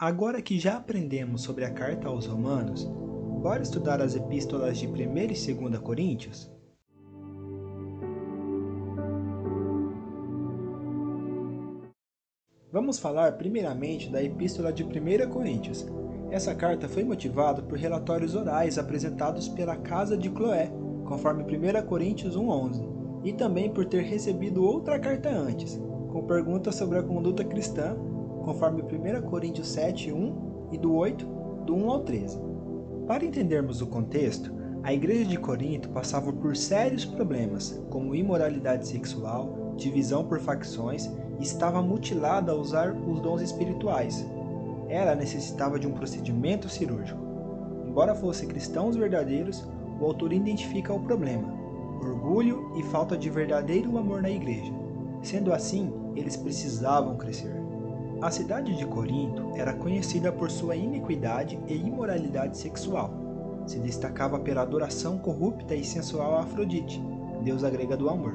Agora que já aprendemos sobre a carta aos Romanos, bora estudar as epístolas de 1ª e 2ª Coríntios? Vamos falar primeiramente da epístola de 1ª Coríntios. Essa carta foi motivada por relatórios orais apresentados pela casa de Cloé, conforme 1ª Coríntios 1:11, e também por ter recebido outra carta antes, com perguntas sobre a conduta cristã, conforme 1ª Coríntios 7:1 e do 8, do 1 ao 13. Para entendermos o contexto, a igreja de Corinto passava por sérios problemas, como imoralidade sexual, divisão por facções e estava mutilada a usar os dons espirituais. Ela necessitava de um procedimento cirúrgico. Embora fossem cristãos verdadeiros, o autor identifica o problema: orgulho e falta de verdadeiro amor na igreja. Sendo assim, eles precisavam crescer. A cidade de Corinto era conhecida por sua iniquidade e imoralidade sexual. Se destacava pela adoração corrupta e sensual a Afrodite, deusa grega do amor.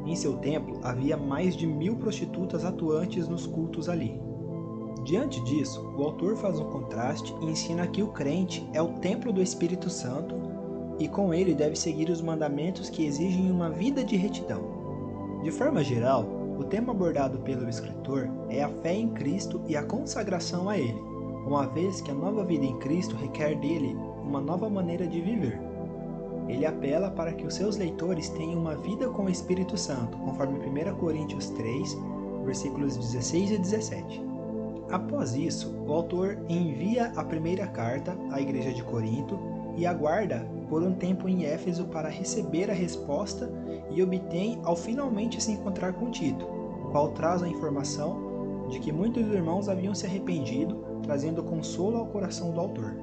Em seu templo havia mais de 1000 prostitutas atuantes nos cultos ali. Diante disso, o autor faz um contraste e ensina que o crente é o templo do Espírito Santo e com ele deve seguir os mandamentos que exigem uma vida de retidão. De forma geral, o tema abordado pelo escritor é a fé em Cristo e a consagração a Ele, uma vez que a nova vida em Cristo requer dele uma nova maneira de viver. Ele apela para que os seus leitores tenham uma vida com o Espírito Santo, conforme 1 Coríntios 3, versículos 16 e 17. Após isso, o autor envia a primeira carta à igreja de Corinto e aguarda por um tempo em Éfeso para receber a resposta e obtém ao finalmente se encontrar com Tito, o qual traz a informação de que muitos irmãos haviam se arrependido, trazendo consolo ao coração do autor.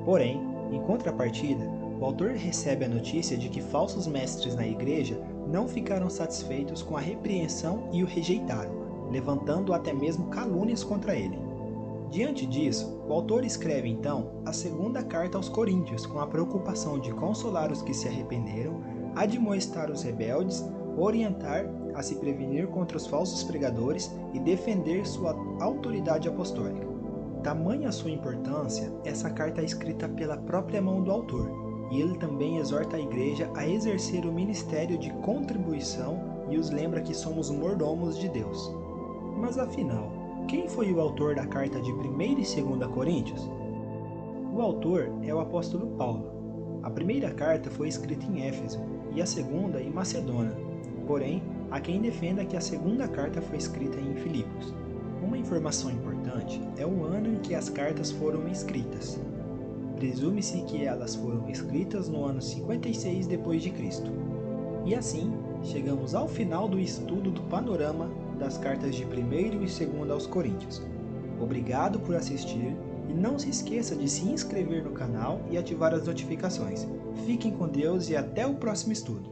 Porém, em contrapartida, o autor recebe a notícia de que falsos mestres na igreja não ficaram satisfeitos com a repreensão e o rejeitaram, levantando até mesmo calúnias contra ele. Diante disso, o autor escreve então a segunda carta aos Coríntios com a preocupação de consolar os que se arrependeram, admoestar os rebeldes, orientar a se prevenir contra os falsos pregadores e defender sua autoridade apostólica. Tamanha sua importância, essa carta é escrita pela própria mão do autor, e ele também exorta a igreja a exercer o ministério de contribuição e os lembra que somos mordomos de Deus. Mas afinal, quem foi o autor da carta de 1ª e 2ª Coríntios? O autor é o apóstolo Paulo. A primeira carta foi escrita em Éfeso e a segunda em Macedônia. Porém, há quem defenda que a segunda carta foi escrita em Filipos. Uma informação importante é o ano em que as cartas foram escritas. Presume-se que elas foram escritas no ano 56 d.C. E assim, chegamos ao final do estudo do panorama das cartas de 1ª e 2ª aos Coríntios. Obrigado por assistir e não se esqueça de se inscrever no canal e ativar as notificações. Fiquem com Deus e até o próximo estudo.